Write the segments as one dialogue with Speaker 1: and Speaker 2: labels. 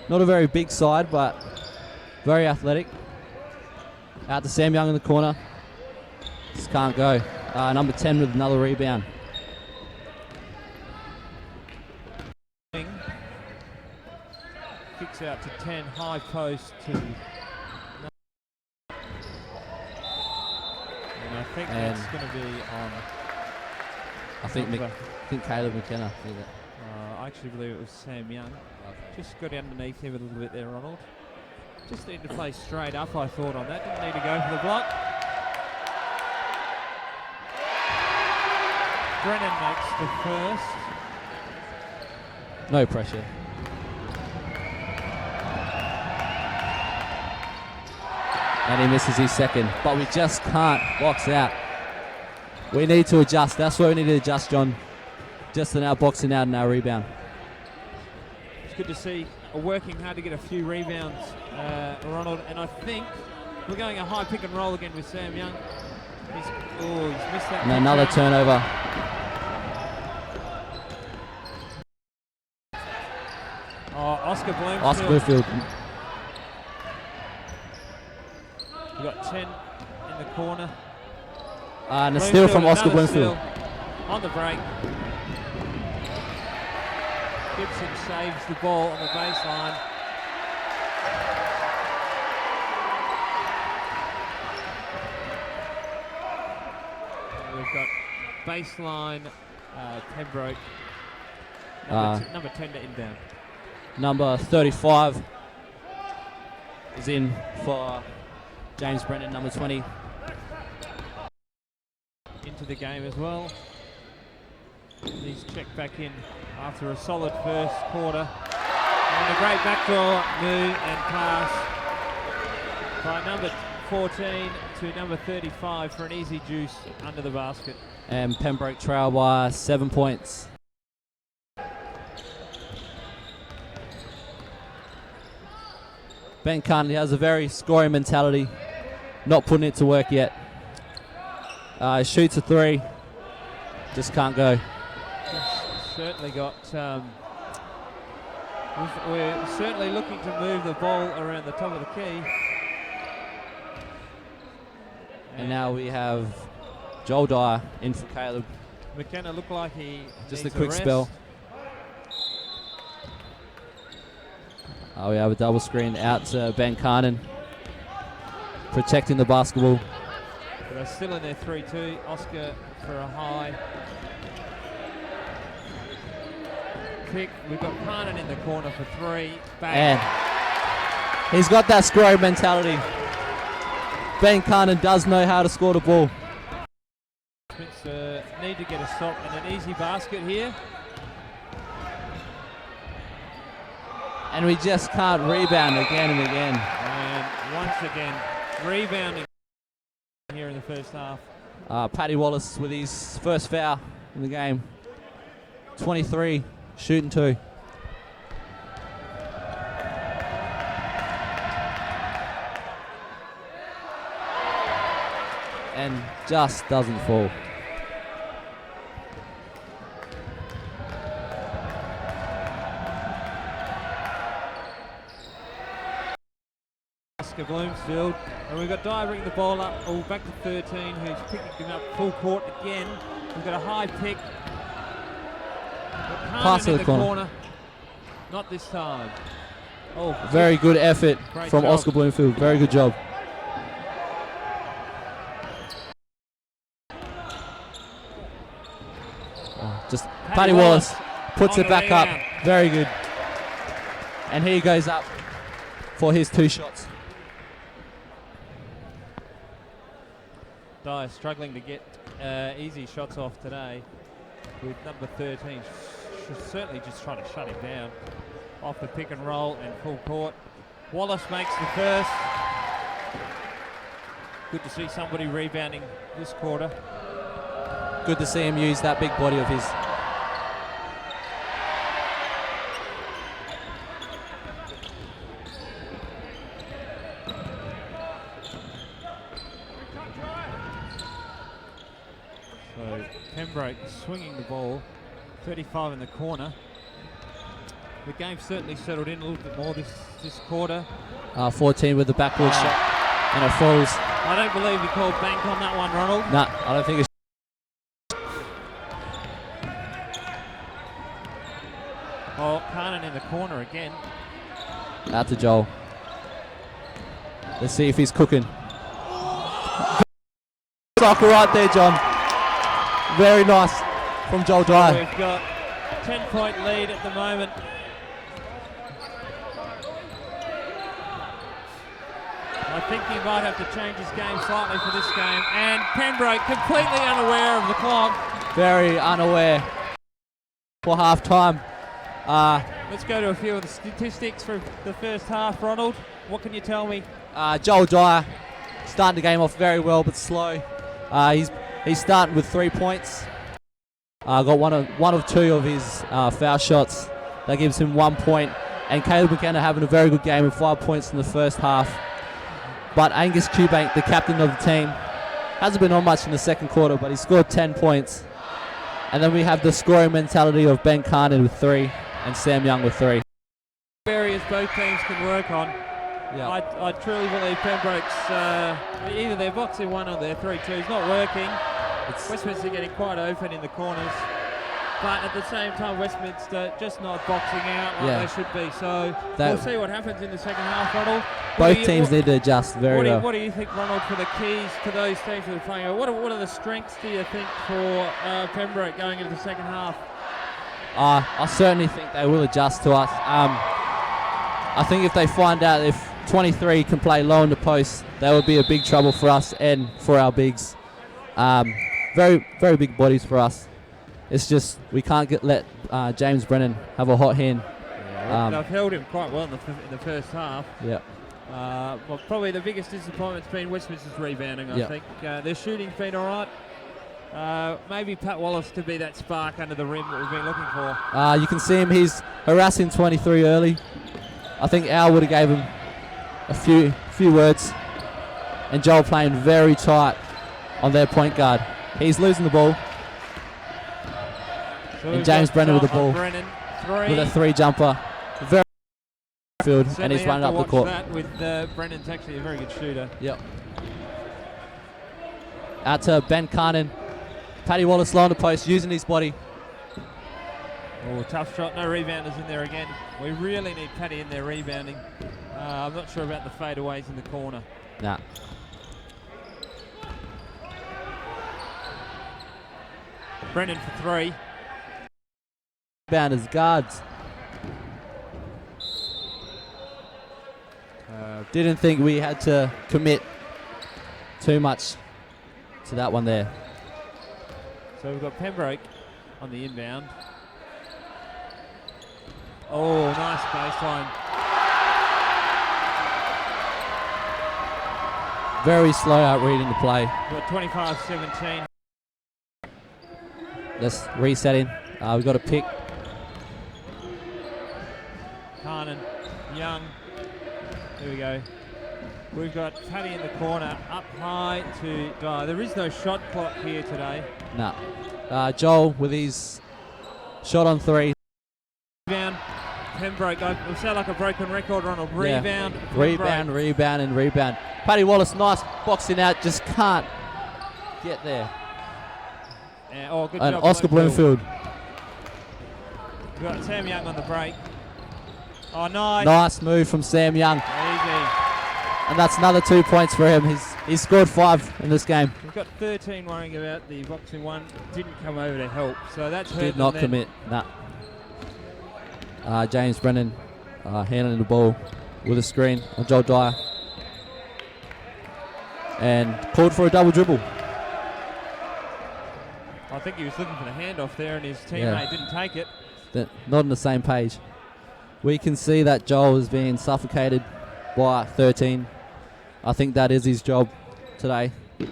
Speaker 1: Not a very big side, but very athletic. Out to Sam Young in the corner. Just can't go. Number 10 with another rebound.
Speaker 2: Kicks out to 10, high post to... And I think that's going to be on...
Speaker 1: I think Caleb McKenna.
Speaker 2: I actually believe it was Sam Young. Okay. Just got underneath him a little bit there, Ronald. Just need to play straight up, I thought, on that. Didn't need to go for the block. Brennan makes the first.
Speaker 1: No pressure. And he misses his second. But we just can't box out. We need to adjust. That's what we need to adjust, John. Just in our boxing out and our rebound.
Speaker 2: It's good to see working hard to get a few rebounds, Ronald. And I think we're going a high pick and roll again with Sam Young. He's missed that.
Speaker 1: And another turnover.
Speaker 2: Oscar Bloomfield.
Speaker 1: Oscar Bloomfield.
Speaker 2: We've got 10 in the corner.
Speaker 1: And a steal from Oscar Bloomfield.
Speaker 2: On the break. Gibson saves the ball on the baseline. And we've got baseline Pembroke. Number 10 to inbound.
Speaker 1: Number 35 is in for James Brennan, number 20.
Speaker 2: Into the game as well. He's checked back in after a solid first quarter. And a great backdoor move and pass by number 14 to number 35 for an easy juice under the basket.
Speaker 1: And Pembroke trail by 7 points. Ben Carney has a very scoring mentality, not putting it to work yet. Shoots a three, just can't go.
Speaker 2: Certainly got. We're certainly looking to move the ball around the top of the key.
Speaker 1: And now we have Joel Dyer in for Caleb.
Speaker 2: McKenna looked like he
Speaker 1: just
Speaker 2: needs
Speaker 1: a quick
Speaker 2: rest.
Speaker 1: spell. We have a double screen out to Ben Carnan, protecting the basketball.
Speaker 2: But they're still in their 3-2. Oscar for a high pick. We've got Carnan in the corner for three. Bang.
Speaker 1: And he's got that scoring mentality. Ben Carnan does know how to score the ball.
Speaker 2: Westminster need to get a stop and an easy basket here.
Speaker 1: And we just can't rebound again and again.
Speaker 2: And once again, rebounding here in the first half.
Speaker 1: Paddy Wallace with his first foul in the game. 23, shooting 2. And just doesn't fall.
Speaker 2: Oscar Bloomfield, and we've got Dyer bringing the ball up, back to 13, who's picking him up full court again. We've got a high pick.
Speaker 1: Pass to the corner.
Speaker 2: Not this time.
Speaker 1: Very good effort from
Speaker 2: job.
Speaker 1: Oscar Bloomfield. Very good job. Just Paddy Wallace puts it back up. Very good. And he goes up for his 2 shots.
Speaker 2: Dyer struggling to get easy shots off today with number 13. Should certainly just trying to shut him down. Off the pick and roll and full court. Wallace makes the first. Good to see somebody rebounding this quarter.
Speaker 1: Good to see him use that big body of his.
Speaker 2: So Pembroke swinging the ball, 35 in the corner. The game's certainly settled in a little bit more this quarter.
Speaker 1: 14 with the backboard shot, and it falls.
Speaker 2: I don't believe he called bank on that one, Ronald.
Speaker 1: No, I don't think it's.
Speaker 2: Oh, Carnan in the corner again.
Speaker 1: Out to Joel. Let's see if he's cooking. Soccer right there, John. Very nice from Joel Dyer.
Speaker 2: We've got a 10-point lead at the moment. I think he might have to change his game slightly for this game. And Pembroke completely unaware of the clock.
Speaker 1: Very unaware for half time.
Speaker 2: Let's go to a few of the statistics for the first half, Ronald. What can you tell me?
Speaker 1: Joel Dyer starting the game off very well, but slow. He's starting with 3 points. Got one of two of his foul shots. That gives him 1 point. And Caleb McKenna having a very good game with 5 points in the first half. But Angus Cubank, the captain of the team, hasn't been on much in the second quarter, but he scored 10 points. And then we have the scoring mentality of Ben Carnan with 3 and Sam Young with 3.
Speaker 2: Areas both teams can work on.
Speaker 1: Yeah.
Speaker 2: I truly believe Pembroke's either their boxing one or their 3-2 is not working. Westminster getting quite open in the corners, but at the same time Westminster just not boxing out like they should be. So we'll see what happens in the second half, Ronald.
Speaker 1: Both teams need to adjust very well.
Speaker 2: What do you think, Ronald, for the keys to those teams that are playing? What are the strengths, do you think, for Pembroke going into the second half?
Speaker 1: I certainly think they will adjust to us. I think if they find out if 23 can play low in the post, that would be a big trouble for us and for our bigs. Very, very big bodies for us. It's just we can't let James Brennan have a hot hand.
Speaker 2: Yeah, they've held him quite well in the first half.
Speaker 1: Yeah.
Speaker 2: Well, probably the biggest disappointment's been Westminster's rebounding, I think. Their shooting's been all right. Maybe Pat Wallace to be that spark under the rim that we've been looking for.
Speaker 1: You can see him, he's harassing 23 early. I think Al would have gave him a few words. And Joel playing very tight on their point guard. He's losing the ball.
Speaker 2: So
Speaker 1: and James Brennan with the ball.
Speaker 2: Brennan,
Speaker 1: with a 3 jumper. Very field, and he's running up the court.
Speaker 2: That with Brennan's actually a very good shooter.
Speaker 1: Yep. Out to Ben Carnan. Paddy Wallace low on the post, using his body.
Speaker 2: Oh, tough shot. No rebounders in there again. We really need Paddy in there rebounding. I'm not sure about the fadeaways in the corner.
Speaker 1: Nah.
Speaker 2: Brennan for 3.
Speaker 1: Rebounders, guards. Didn't think we had to commit too much to that one there.
Speaker 2: So we've got Pembroke on the inbound. Oh, nice baseline.
Speaker 1: Very slow out reading the play.
Speaker 2: We've got 25-17.
Speaker 1: Let's reset in. We've got a pick.
Speaker 2: Carnan, Young. Here we go. We've got Paddy in the corner, up high to Dyer. There is no shot clock here today.
Speaker 1: No. Joel with his shot on 3.
Speaker 2: Rebound. Pembroke. It'll sound like a broken record, Ronald. Rebound.
Speaker 1: Yeah. Rebound, and rebound. Paddy Wallace, nice boxing out, just can't get there.
Speaker 2: Oh, good
Speaker 1: and
Speaker 2: job,
Speaker 1: Oscar Bloomfield.
Speaker 2: We've got Sam Young on the break. Oh, nice.
Speaker 1: Nice move from Sam Young.
Speaker 2: Easy.
Speaker 1: And that's another 2 points for him. He's scored 5 in this game.
Speaker 2: We've got 13 worrying about the boxing one. Didn't come over to help. So that's hurt.
Speaker 1: Did not commit. Nah. James Brennan handling the ball with a screen on Joel Dyer. And called for a double dribble.
Speaker 2: I think he was looking for the handoff there and his teammate didn't take it.
Speaker 1: Not on the same page. We can see that Joel is being suffocated by 13. I think that is his job today.
Speaker 2: So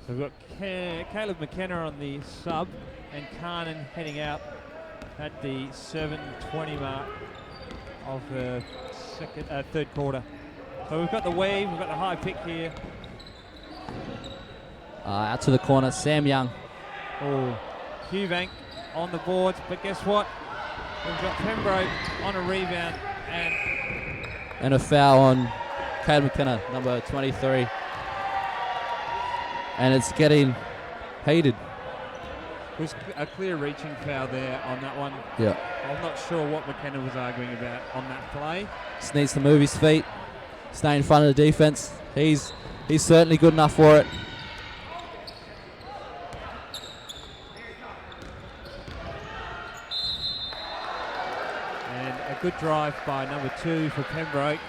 Speaker 2: we've got Caleb McKenna on the sub and Carnan heading out at the 7:20 mark of the third quarter. So we've got the weave, we've got the high pick here.
Speaker 1: Out to the corner, Sam Young.
Speaker 2: Oh, Hubank on the boards, but guess what? We've got Pembroke on a rebound
Speaker 1: and a foul on Caleb McKenna, number 23. And it's getting heated.
Speaker 2: It was a clear reaching foul there on that one.
Speaker 1: Yeah.
Speaker 2: I'm not sure what McKenna was arguing about on that play.
Speaker 1: Just needs to move his feet, stay in front of the defense. He's certainly good enough for it.
Speaker 2: And a good drive by number 2 for Pembroke.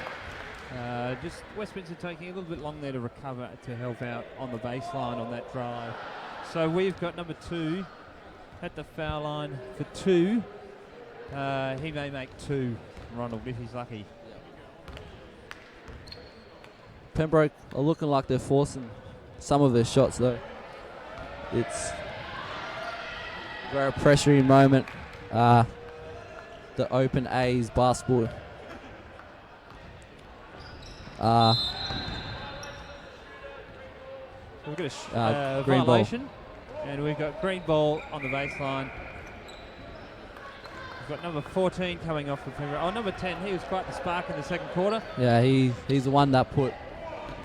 Speaker 2: Just Westminster taking a little bit long there to recover to help out on the baseline on that drive. So we've got number 2 at the foul line for 2. He may make 2, Ronald, if he's lucky.
Speaker 1: Pembroke are looking like they're forcing some of their shots though. It's a very pressuring moment. The open A's basketball.
Speaker 2: We've got a
Speaker 1: green
Speaker 2: violation, and we've got green ball on the baseline. We've got number 14 coming off for Pembroke. Oh, number 10, he was quite the spark in the second quarter.
Speaker 1: Yeah, he's the one that put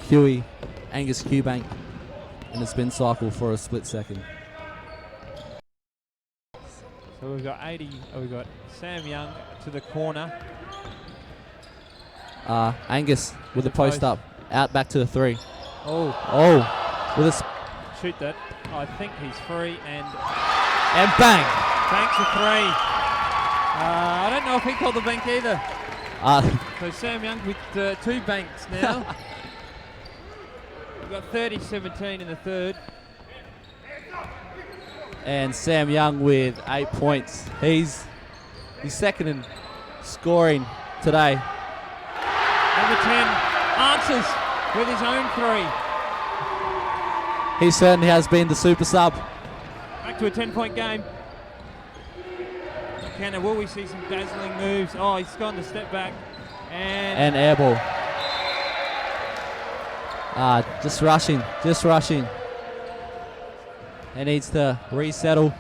Speaker 1: Angus Eubank in the spin cycle for a split second.
Speaker 2: So we've got we've got Sam Young to the corner.
Speaker 1: Angus with the post up, out back to the 3. With a
Speaker 2: Shoot that. I think he's free and
Speaker 1: bang.
Speaker 2: Banks a 3. I don't know if he called the bank either. So Sam Young with 2 banks now. We've got 30-17 in the third.
Speaker 1: And Sam Young with 8 points. He's second in scoring today.
Speaker 2: Number 10 answers with his own 3.
Speaker 1: He certainly has been the super sub.
Speaker 2: Back to a 10-point game. McKenna, will we see some dazzling moves? Oh, he's gone to step back. And
Speaker 1: air ball. Just rushing. He needs to resettle.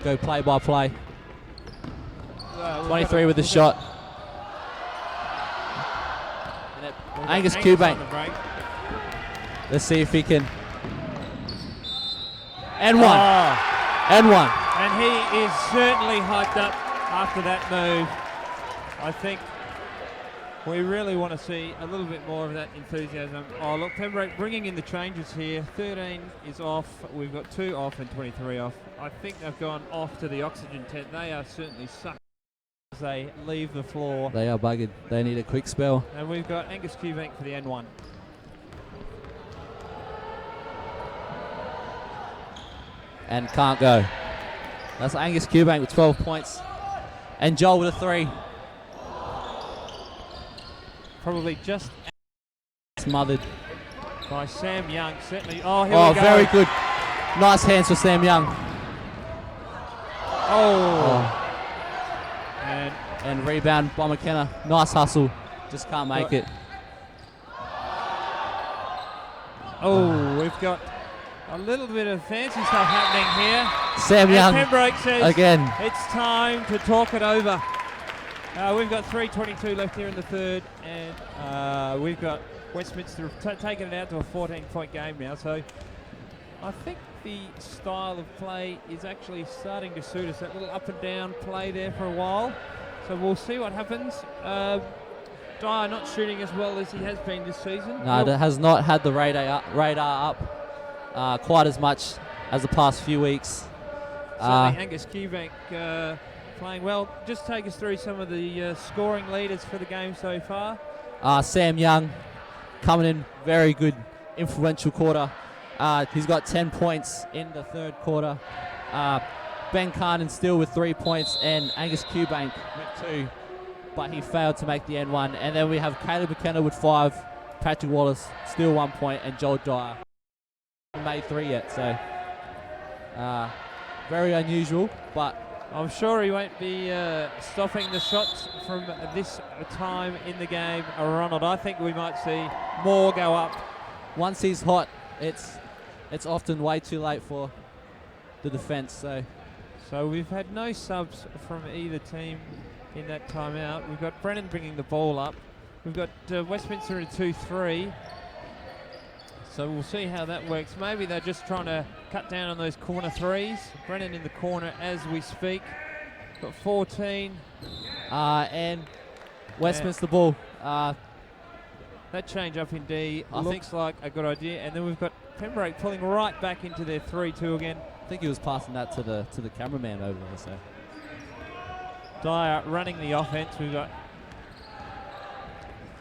Speaker 1: Go play by play. 23 with the shot. Angus Eubank. Let's see if he can. And one. And one.
Speaker 2: And he is certainly hyped up after that move. I think we really want to see a little bit more of that enthusiasm. Oh, look, Pembroke bringing in the changes here. 13 is off. We've got 2 off and 23 off. I think they've gone off to the oxygen tent. They are certainly sucked as they leave the floor.
Speaker 1: They are buggered. They need a quick spell.
Speaker 2: And we've got Angus Eubank for the N1.
Speaker 1: And can't go. That's Angus Eubank with 12 points. And Joel with a 3.
Speaker 2: Probably just
Speaker 1: smothered
Speaker 2: by Sam Young. Certainly. Oh, here we go.
Speaker 1: Very good. Nice hands for Sam Young. And rebound by McKenna. Nice hustle. Just can't make it.
Speaker 2: We've got a little bit of fancy stuff happening here.
Speaker 1: Sam Young
Speaker 2: Pembroke says
Speaker 1: again.
Speaker 2: It's time to talk it over. We've got 3:22 left here in the third, and we've got Westminster taking it out to a 14-point game now. So I think the style of play is actually starting to suit us. That little up and down play there for a while. So we'll see what happens. Dyer not shooting as well as he has been this season.
Speaker 1: No, that has not had the radar up quite as much as the past few weeks.
Speaker 2: Certainly Angus Eubank playing well. Just take us through some of the scoring leaders for the game so far.
Speaker 1: Sam Young coming in very good, influential quarter. He's got 10 points in the third quarter. Ben Carnan still with 3 points, and Angus Eubank with 2, but he failed to make the N1. And then we have Caleb McKenna with 5, Patrick Wallace still 1 point, and Joel Dyer made 3 yet. So very unusual, but
Speaker 2: I'm sure he won't be stopping the shots from this time in the game, Ronald. I think we might see more go up.
Speaker 1: Once he's hot, it's often way too late for the defense. So
Speaker 2: So we've had no subs from either team in that timeout. We've got Brennan bringing the ball up. We've got Westminster in 2-3. So we'll see how that works. Maybe they're just trying to cut down on those corner threes. Brennan in the corner as we speak. Got 14.
Speaker 1: And Westminster ball.
Speaker 2: That change up in D looks like a good idea. And then we've got Pembroke pulling right back into their 3-2 again.
Speaker 1: I think he was passing that to the cameraman over there. So
Speaker 2: Dyer running the offense. We've got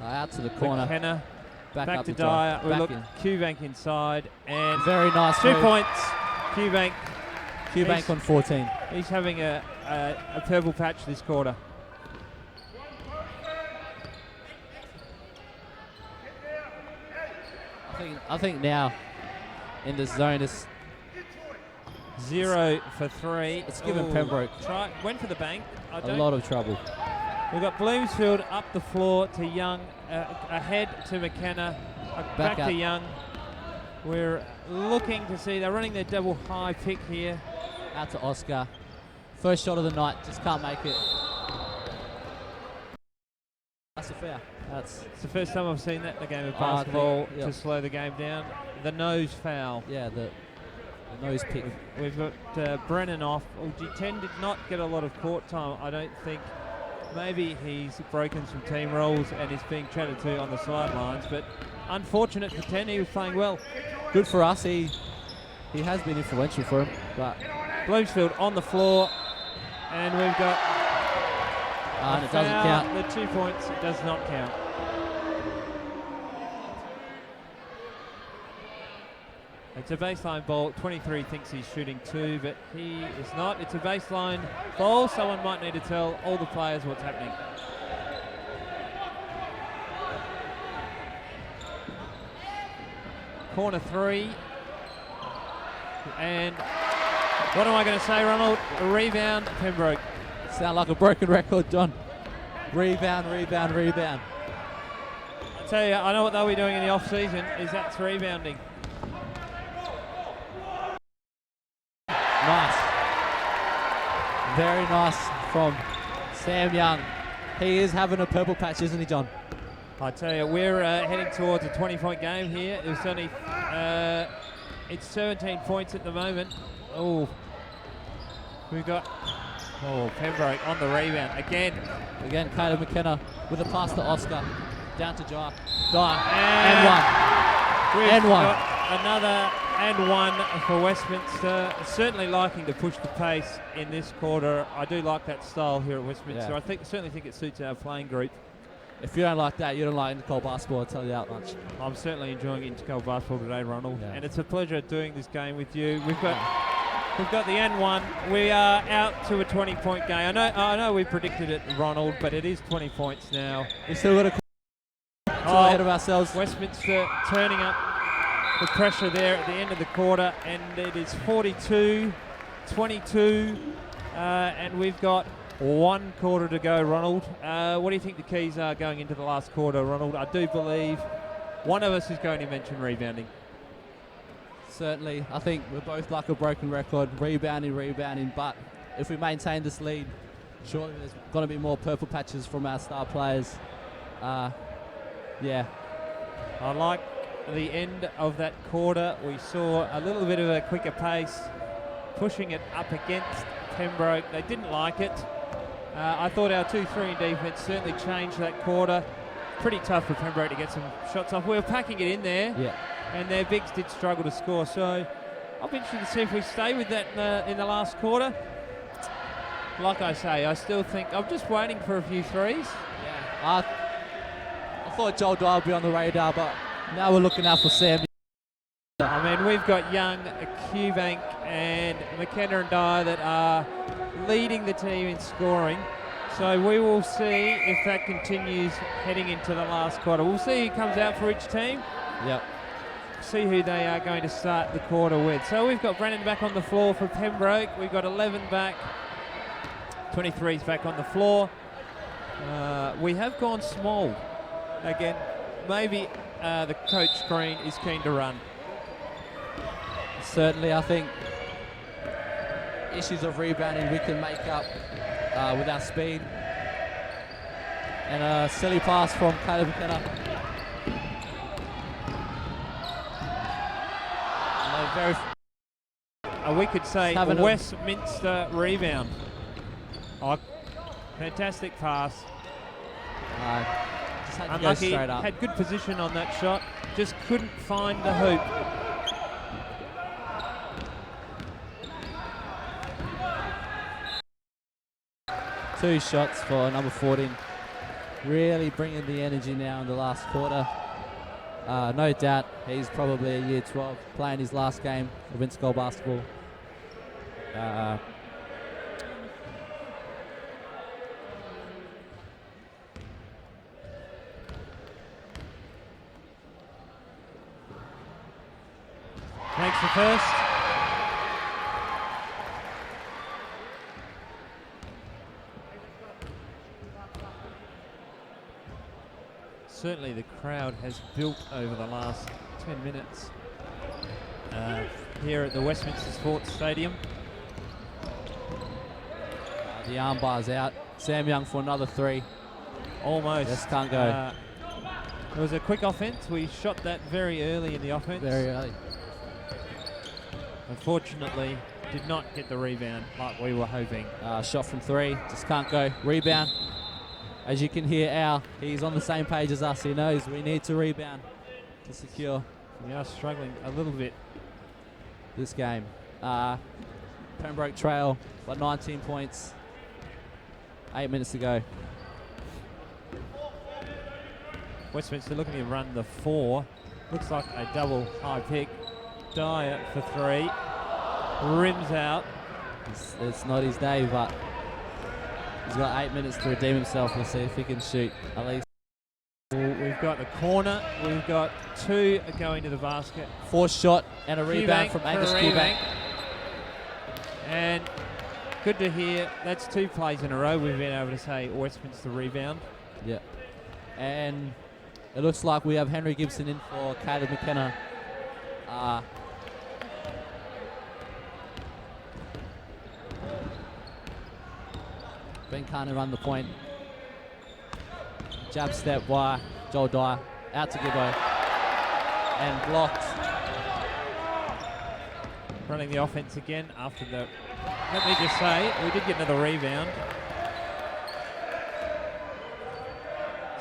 Speaker 1: out to the corner.
Speaker 2: McKenna
Speaker 1: back
Speaker 2: to
Speaker 1: up to
Speaker 2: Dyer. We look
Speaker 1: in.
Speaker 2: Q-Bank inside. And
Speaker 1: Very nice
Speaker 2: 2
Speaker 1: move.
Speaker 2: points. Q-Bank.
Speaker 1: Q-Bank on 14.
Speaker 2: He's having a purple patch this quarter.
Speaker 1: I think now in this zone it's
Speaker 2: 0 for 3.
Speaker 1: It's given Pembroke
Speaker 2: went for the bank.
Speaker 1: a lot of trouble.
Speaker 2: We've got Bloomsfield up the floor to Young, ahead to McKenna, back to Young. We're looking to see, they're running their double high pick here.
Speaker 1: Out to Oscar. First shot of the night, just can't make it. That's a foul.
Speaker 2: It's the first time I've seen that in a game of basketball to slow the game down. The nose foul.
Speaker 1: Yeah, the nose pick.
Speaker 2: We've got Brennan off. G10 did not get a lot of court time, I don't think. Maybe he's broken some team rules and is being chatted to on the sidelines, but unfortunate for 10, he was playing well.
Speaker 1: Good for us, he has been influential for him. But
Speaker 2: Bloomsfield on the floor, and we've got
Speaker 1: and it doesn't count.
Speaker 2: The 2 points does not count. It's a baseline ball. 23 thinks he's shooting 2, but he is not. It's a baseline ball. Someone might need to tell all the players what's happening. Corner 3. And what am I going to say, Ronald? A rebound, Pembroke.
Speaker 1: Sound like a broken record, John. Rebound, rebound, rebound.
Speaker 2: I tell you, I know what they'll be doing in the off-season, is that's rebounding.
Speaker 1: Nice. Very nice from Sam Young. He is having a purple patch, isn't he, John?
Speaker 2: I tell you, we're heading towards a 20-point game here. It's only it's 17 points at the moment. Oh, we've got Pembroke on the rebound again.
Speaker 1: Again, Caleb McKenna with a pass to Oscar. Down to Dyer. And one.
Speaker 2: We've got another and one for Westminster. Certainly liking to push the pace in this quarter. I do like that style here at Westminster.
Speaker 1: Yeah.
Speaker 2: I certainly think it suits our playing group.
Speaker 1: If you don't like that, you don't like Intercol basketball, I'll tell you that much.
Speaker 2: I'm certainly enjoying Intercol basketball today, Ronald.
Speaker 1: Yeah.
Speaker 2: And it's a pleasure doing this game with you. We've got the N1. We are out to a 20-point game. I know we predicted it, Ronald, but it is 20 points now.
Speaker 1: We've still got ahead of ourselves.
Speaker 2: Westminster turning up the pressure there at the end of the quarter, and it is 42-22, and we've got 1 quarter to go, Ronald. What do you think the keys are going into the last quarter, Ronald? I do believe one of us is going to mention rebounding.
Speaker 1: Certainly. I think we're both like a broken record, rebounding, but if we maintain this lead, surely there's going to be more purple patches from our star players. Yeah.
Speaker 2: I like the end of that quarter. We saw a little bit of a quicker pace, pushing it up against Pembroke. They didn't like it. I thought our 2-3 in defense certainly changed that quarter. Pretty tough for Pembroke to get some shots off. We were packing it in there, and their bigs did struggle to score. So I'll be interested to see if we stay with that in the last quarter. Like I say, I still think I'm just waiting for a few threes.
Speaker 1: Yeah. I thought Joel Dyer would be on the radar, but now we're looking out for Sam.
Speaker 2: I mean, we've got Young, Q-Bank, and McKenna and Dyer that are leading the team in scoring. So we will see if that continues heading into the last quarter. We'll see who comes out for each team.
Speaker 1: Yep.
Speaker 2: See who they are going to start the quarter with. So we've got Brennan back on the floor for Pembroke. We've got 11 back. 23's back on the floor. We have gone small. Again, maybe the coach Green is keen to run.
Speaker 1: Certainly, I think issues of rebounding we can make up with our speed. And a silly pass from Caleb McKenna.
Speaker 2: We could say a Westminster rebound. Oh, fantastic pass.
Speaker 1: Just had to
Speaker 2: Unlucky,
Speaker 1: go straight up.
Speaker 2: had good position on that shot, just couldn't find the hoop.
Speaker 1: Two shots for number 14. Really bringing the energy now in the last quarter. No doubt he's probably a year 12 playing his last game of in-school basketball.
Speaker 2: Makes the first. Certainly the crowd has built over the last 10 minutes here at the Westminster Sports Stadium.
Speaker 1: The arm bar's out. Sam Young for another three.
Speaker 2: Almost.
Speaker 1: Just can't go.
Speaker 2: It was a quick offense. We shot that very early in the offense.
Speaker 1: Very early.
Speaker 2: Unfortunately, did not get the rebound like we were hoping.
Speaker 1: Shot from three. Just can't go. Rebound. As you can hear Al, he's on the same page as us. He knows we need to rebound to secure.
Speaker 2: We are struggling a little bit
Speaker 1: this game. Pembroke trail by 19 points. 8 minutes to go.
Speaker 2: Westminster looking to run the 4. Looks like a double high pick. Dyer for 3. Rims out.
Speaker 1: It's not his day, but he's got 8 minutes to redeem himself. We'll see if he can shoot at least.
Speaker 2: We've got a corner. We've got 2 going to the basket.
Speaker 1: Forced shot and a rebound from Angus Cubank.
Speaker 2: And good to hear. That's 2 plays in a row we've been able to say Westminster rebound.
Speaker 1: Yeah. And it looks like we have Henry Gibson in for Caleb McKenna. Ben Carter run the point. Jab step by Joel Dyer. Out to Gibbo. And blocked.
Speaker 2: Running the offense again after the... Let me just say, we did get another rebound.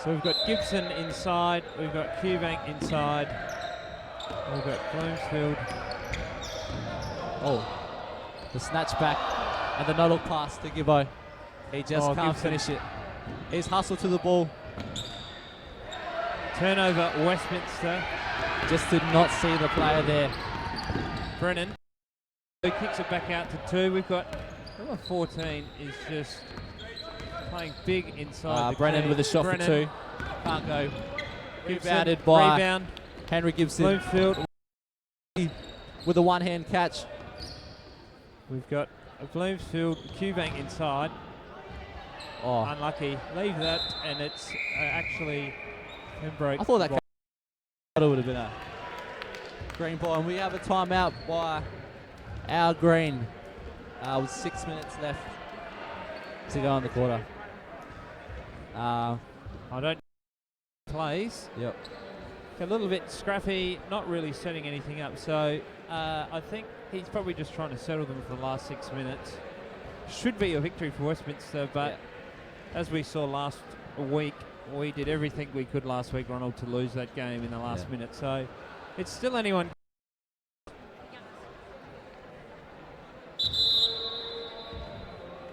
Speaker 2: So we've got Gibson inside. We've got Cubank inside. We've got Bloomfield.
Speaker 1: Oh. The snatch back. And the no-look pass to Gibbo. He just can't
Speaker 2: Gibson.
Speaker 1: finish it. He's hustled to the ball.
Speaker 2: Turnover, Westminster.
Speaker 1: Just did not see the player there.
Speaker 2: Brennan, who kicks it back out to 2. We've got number 14 is just playing big inside the
Speaker 1: Brennan
Speaker 2: key.
Speaker 1: with a shot
Speaker 2: Brennan.
Speaker 1: for 2. Can't go.
Speaker 2: Gibson,
Speaker 1: Rebounded by
Speaker 2: rebound.
Speaker 1: Henry Gibson
Speaker 2: Bloomfield.
Speaker 1: with a one-hand catch.
Speaker 2: We've got a Bloomfield, Cubank inside.
Speaker 1: Oh,
Speaker 2: Unlucky. Leave that, and it's actually Pembroke.
Speaker 1: I thought that would have been a green ball. And we have a timeout by our green with 6 minutes left to go in the quarter.
Speaker 2: I don't plays.
Speaker 1: Yep.
Speaker 2: A little bit scrappy, not really setting anything up. So I think he's probably just trying to settle them for the last 6 minutes. Should be a victory for Westminster, but as we saw last week, we did everything we could last week, Ronald, to lose that game in the last minute. So it's still anyone.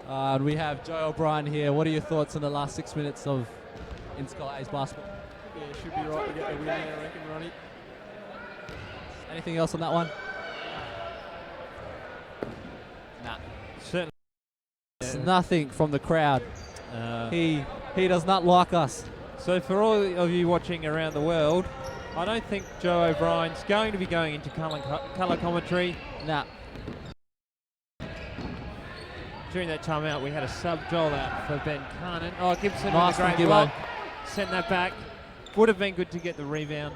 Speaker 1: And we have Joe O'Brien here. What are your thoughts on the last 6 minutes of in-school A's basketball?
Speaker 3: Yeah, it should be right to get the win there, I reckon, Ronnie.
Speaker 1: Anything else on that one? Nah.
Speaker 2: Certainly.
Speaker 1: It's nothing from the crowd. He does not like us.
Speaker 2: So for all of you watching around the world, I don't think Joe O'Brien's going to be going into colour commentary.
Speaker 1: Nah.
Speaker 2: During that time out, we had a sub Joel out for Ben Carnan. Oh, Gibson
Speaker 1: Nice
Speaker 2: with a
Speaker 1: from
Speaker 2: great
Speaker 1: Gibbo.
Speaker 2: block. Send that back. Would have been good to get the rebound.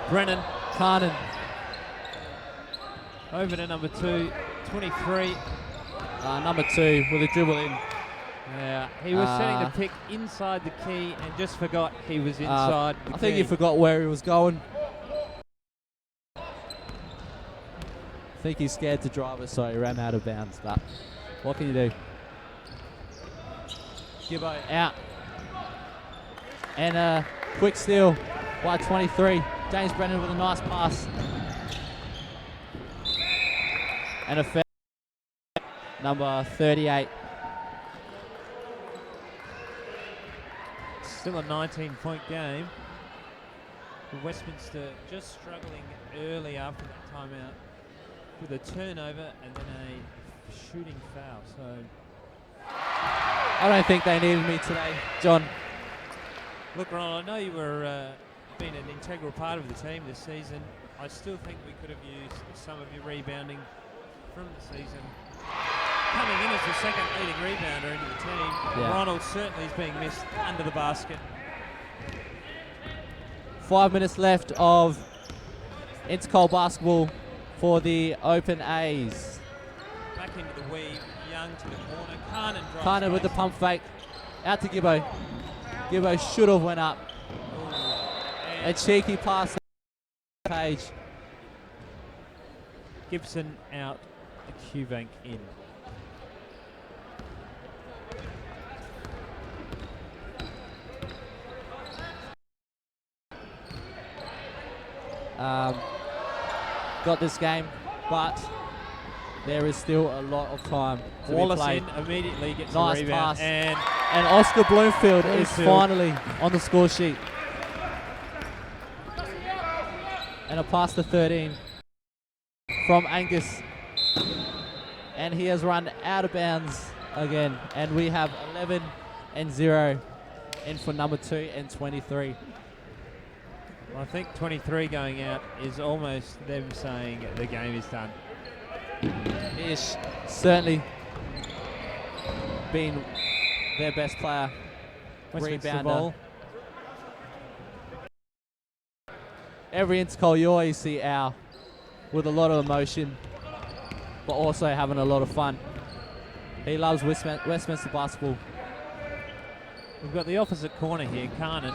Speaker 2: Brennan
Speaker 1: Carnan.
Speaker 2: over to number 2. 23.
Speaker 1: Number 2 with a dribble in.
Speaker 2: Yeah, he was setting the pick inside the key and just forgot he was inside the
Speaker 1: I think
Speaker 2: key.
Speaker 1: he forgot where he was going. I think he's scared to drive it, so he ran out of bounds. But what can you do? Gibbo out. And a quick steal by 23. James Brennan with a nice pass. And a foul. Number 38.
Speaker 2: Still a 19-point game. Westminster just struggling early after that timeout with a turnover and then a shooting foul. So
Speaker 1: I don't think they needed me today, John.
Speaker 2: look, Ron, I know you were been an integral part of the team this season. I still think we could have used some of your rebounding from the season. Coming in as the second leading rebounder into the team, Ronald certainly is being missed under the basket.
Speaker 1: 5 minutes left of Intercol basketball for the Open A's.
Speaker 2: Back into the weave, Young to the corner, Carnan drops.
Speaker 1: Carnan with the pump fake, out to Gibbo. Gibbo should have went up. A cheeky pass to Page.
Speaker 2: Gibson out, the Q-Bank in.
Speaker 1: Got this game, but there is still a lot of time to
Speaker 2: Wallace
Speaker 1: be played.
Speaker 2: in immediately gets
Speaker 1: Nice
Speaker 2: a rebound.
Speaker 1: pass.
Speaker 2: And
Speaker 1: Oscar Bloomfield is finally on the score sheet. And a pass to 13 from Angus. And he has run out of bounds again. And we have 11 and 0 in for number 2 and 23.
Speaker 2: I think 23 going out is almost them saying the game is done.
Speaker 1: He has certainly been their best player.
Speaker 2: Westminster
Speaker 1: Rebounder.
Speaker 2: ball.
Speaker 1: Every Intercol you always see Al with a lot of emotion, but also having a lot of fun. He loves Westminster basketball.
Speaker 2: We've got the opposite corner here, Carnan.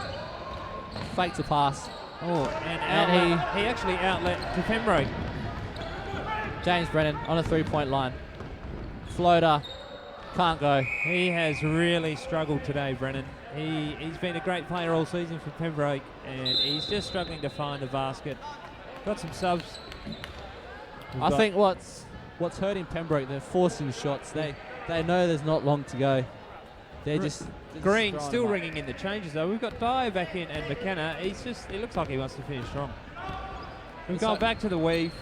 Speaker 1: Fake to pass.
Speaker 2: Oh, and he actually outlet to Pembroke.
Speaker 1: James Brennan on a three-point line. Floater, can't go.
Speaker 2: He has really struggled today, Brennan. He's been a great player all season for Pembroke, and he's just struggling to find the basket. Got some subs.
Speaker 1: I think what's hurting Pembroke, they're forcing shots. They know there's not long to go. They're just
Speaker 2: Green
Speaker 1: throwing
Speaker 2: still
Speaker 1: them up.
Speaker 2: ringing in the changes though. We've got Dyer back in and McKenna. It looks like he wants to finish strong. We've gone back to the weave.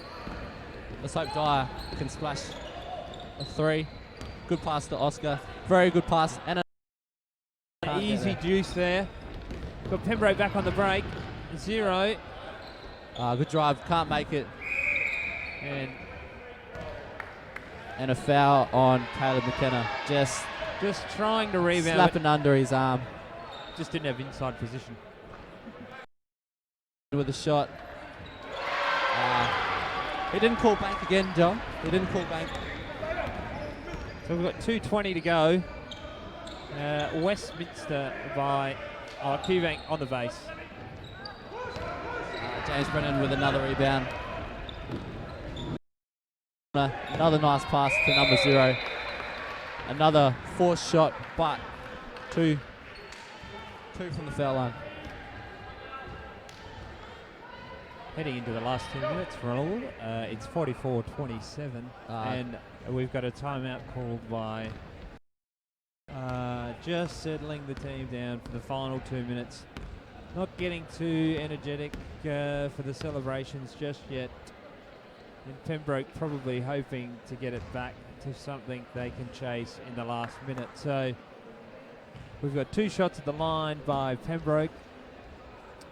Speaker 1: Let's hope Dyer can splash a 3. Good pass to Oscar. Very good pass. And
Speaker 2: Easy juice there. Got Pembroke back on the break. 0.
Speaker 1: good drive. Can't make it. And a foul on Caleb McKenna. Just
Speaker 2: trying to rebound.
Speaker 1: slapping under his arm.
Speaker 2: Just didn't have inside position.
Speaker 1: With a shot. He didn't call bank again, John. He didn't call bank.
Speaker 2: So we've got 2:20 to go. Westminster by Q-Bank on the base.
Speaker 1: James Brennan with another rebound. Another nice pass to number 0. Another forced shot, but two from the foul line.
Speaker 2: Heading into the last 2 minutes, Ronald. It's 44-27, and we've got a timeout called by just settling the team down for the final 2 minutes. Not getting too energetic for the celebrations just yet. And Pembroke probably hoping to get it back to something they can chase in the last minute. So we've got 2 shots at the line by Pembroke,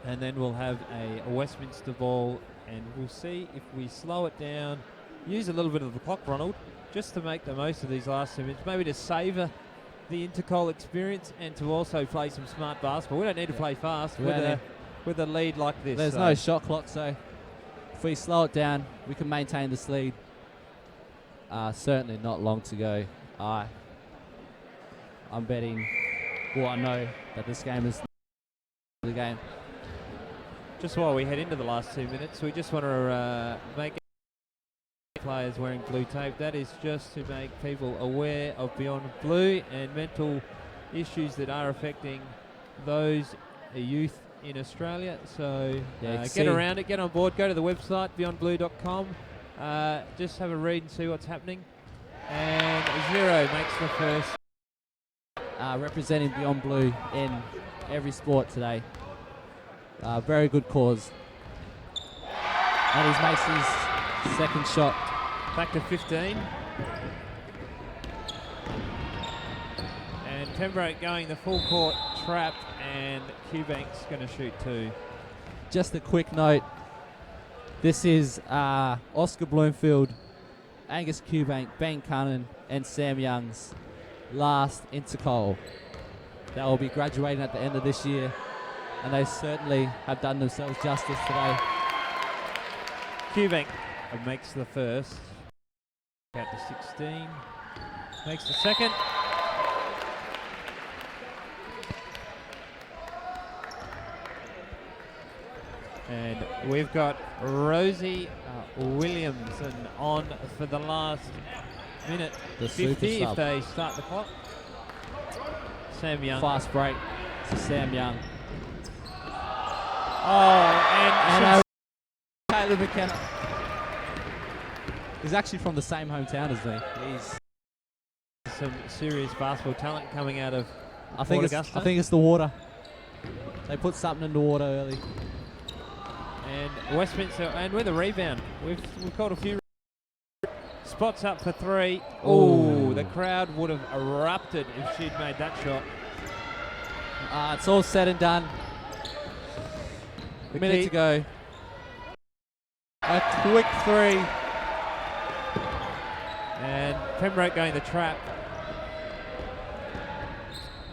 Speaker 2: and then we'll have a Westminster ball, and we'll see if we slow it down, use a little bit of the clock, Ronald, just to make the most of these last 2 minutes, maybe to savour the Intercol experience and to also play some smart basketball. We don't need to play fast with a lead like this.
Speaker 1: There's no shot clock, so if we slow it down, we can maintain this lead. Certainly not long to go. I'm betting, well, I know that this game is the game.
Speaker 2: Just while we head into the last 2 minutes, we just want to make players wearing blue tape. That is just to make people aware of Beyond Blue and mental issues that are affecting those youth in Australia. So get around it, get on board, go to the website beyondblue.com, just have a read and see what's happening. And Zero makes the first.
Speaker 1: Representing Beyond Blue in every sport today. Very good cause. And he makes his second shot.
Speaker 2: Back to 15. And Pembroke going the full court trap, and Qbank's going to shoot two.
Speaker 1: Just a quick note. This is Oscar Bloomfield, Angus Qbank, Ben Cunnan, and Sam Young's last intercol. They will be graduating at the end of this year, and they certainly have done themselves justice today.
Speaker 2: Qbank makes the first. Out to 16. Makes the second. And we've got Rosie Williamson on for the last minute.
Speaker 1: The
Speaker 2: 50
Speaker 1: super
Speaker 2: if they start the clock. Sam Young.
Speaker 1: Fast break to Sam Young.
Speaker 2: Oh, and
Speaker 1: Caleb McKenna. He's actually from the same hometown as me. He's
Speaker 2: some serious basketball talent coming out of
Speaker 1: I think it's the water. They put something in the water early.
Speaker 2: And Westminster, and with a rebound. We've caught a few spots up for three. Oh, the crowd would have erupted if she'd made that shot.
Speaker 1: It's all said and done. A minute to go. A quick three.
Speaker 2: And Pembroke going the trap.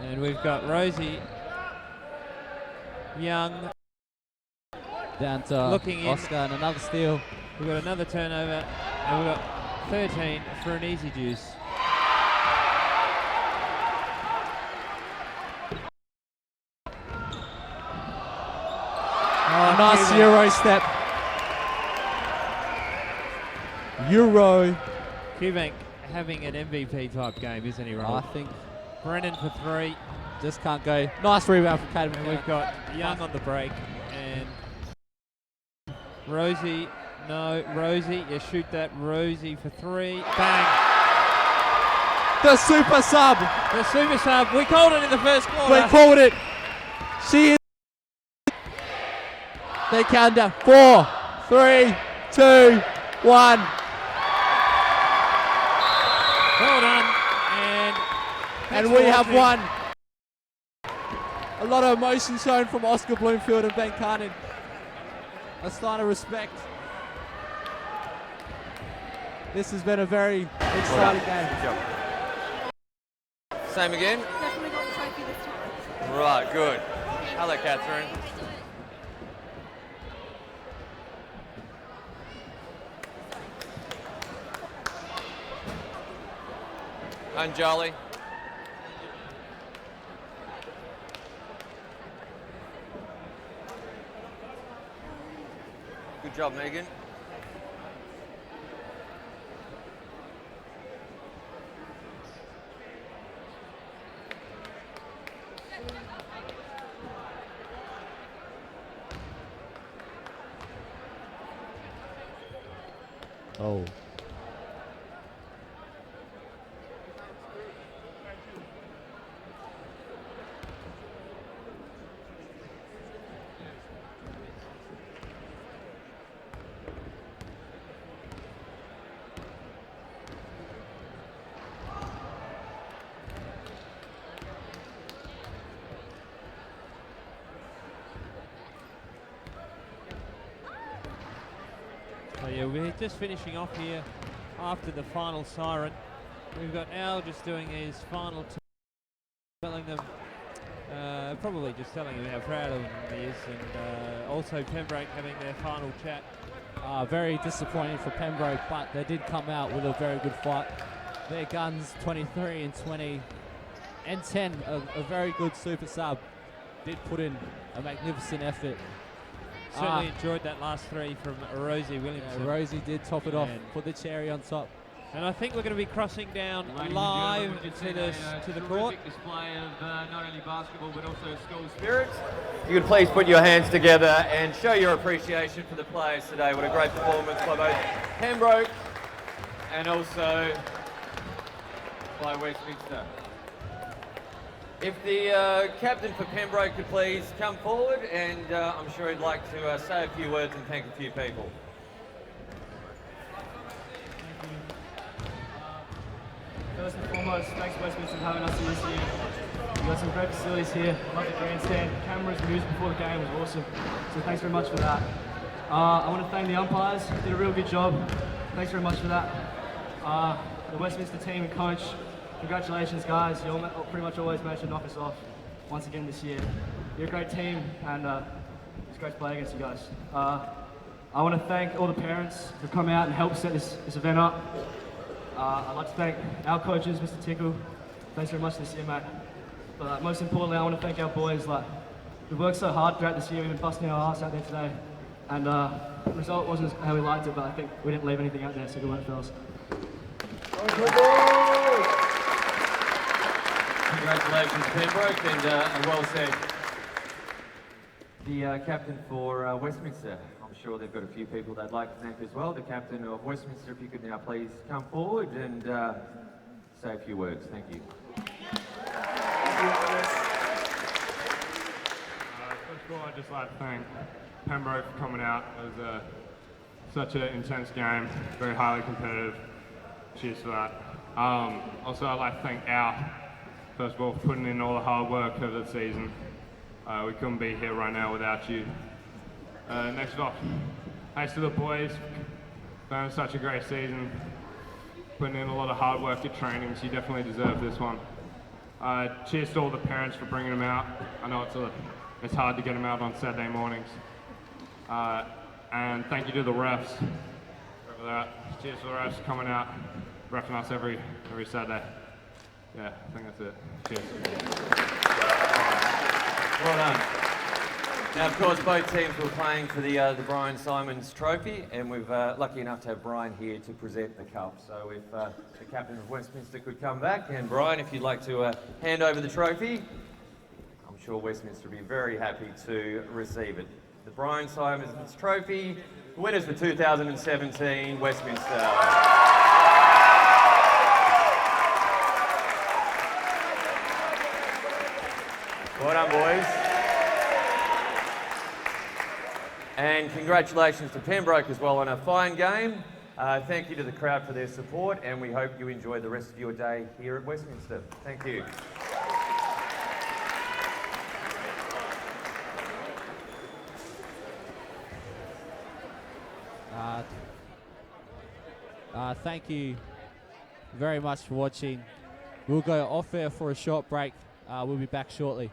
Speaker 2: And we've got Rosie Young
Speaker 1: down to
Speaker 2: looking
Speaker 1: Oscar and another steal.
Speaker 2: We've got another turnover, and we've got 13 for an easy juice.
Speaker 1: Oh, nice Euro step. Euro.
Speaker 2: Qbank having an MVP type game, isn't he, Rob?
Speaker 1: I think
Speaker 2: Brennan for three.
Speaker 1: Just can't go. Nice rebound from Caleb.
Speaker 2: And we've got Young on the break, and Rosie, no, Rosie, you shoot that, Rosie for three, bang.
Speaker 1: The super sub.
Speaker 2: The super sub, we called it in the first quarter.
Speaker 1: We called it. She is. They count down. 4, 3, 2, 1.
Speaker 2: Well done,
Speaker 1: and we have won. A lot of emotion shown from Oscar Bloomfield and Ben Carnan. A sign of respect. This has been a very exciting game.
Speaker 4: Good job. Same again?
Speaker 5: Definitely got the trophy this time.
Speaker 4: Right, good. Hello, Catherine. And Jolly. Good job, Megan.
Speaker 1: Oh.
Speaker 2: So yeah, we're just finishing off here after the final siren. We've got Al just doing his final telling them, probably just telling them how proud of him he is, and also Pembroke having their final chat
Speaker 1: Very disappointing for Pembroke, but they did come out with a very good fight. Their guns, 23 and 20 and 10, a very good super sub, did put in a magnificent effort.
Speaker 2: Certainly enjoyed that last three from Rosie Williamson.
Speaker 1: Yeah, Rosie did top it off, put the cherry on top.
Speaker 2: And I think we're going to be crossing down live to the court.
Speaker 4: Display of not only basketball but also school spirit. If you could please put your hands together and show your appreciation for the players today. What a great performance by both Pembroke and also by Westminster. If the captain for Pembroke could please come forward, and I'm sure he'd like to say a few words and thank a few people.
Speaker 6: First and foremost, thanks Westminster for having us in this year. We've got some great facilities here. I love the grandstand. Cameras, music before the game was awesome. So thanks very much for that. I want to thank the umpires. Did a real good job. Thanks very much for that. The Westminster team and coach, congratulations guys. You all pretty much always managed to knock us off once again this year. You're a great team, and it's great to play against you guys. I want to thank all the parents who've come out and helped set this event up. I'd like to thank our coaches, Mr. Tickle. Thanks very much this year, mate. But most importantly, I want to thank our boys. We've worked so hard throughout this year. We've been busting our ass out there today. And the result wasn't how we liked it, but I think we didn't leave anything out there, so good work, fellas.
Speaker 4: Congratulations, Pembroke, and well said. The captain for Westminster. I'm sure they've got a few people they'd like to thank as well. The captain of Westminster, if you could now please come forward and say a few words. Thank you.
Speaker 7: First of all, I'd just like to thank Pembroke for coming out. It was such an intense game, very highly competitive. Cheers for that. Also, I'd like to thank Al, first of all, for putting in all the hard work over the season. We couldn't be here right now without you. Next off, thanks to the boys for having such a great season, putting in a lot of hard work at trainings. You definitely deserve this one. Cheers to all the parents for bringing them out. I know it's hard to get them out on Saturday mornings. And thank you to the refs for that. Cheers to the refs coming out, reffing us every Saturday. Yeah, I think that's it. Cheers.
Speaker 4: Well done. Now, of course, both teams were playing for the Brian Simons Trophy, and we're lucky enough to have Brian here to present the cup. So if the captain of Westminster could come back, and Brian, if you'd like to hand over the trophy, I'm sure Westminster would be very happy to receive it. The Brian Simons Trophy, winners for 2017, Westminster. Well done, boys. And congratulations to Pembroke as well on a fine game. Thank you to the crowd for their support, and we hope you enjoy the rest of your day here at Westminster. Thank you.
Speaker 1: Thank you very much for watching. We'll go off air for a short break. We'll be back shortly.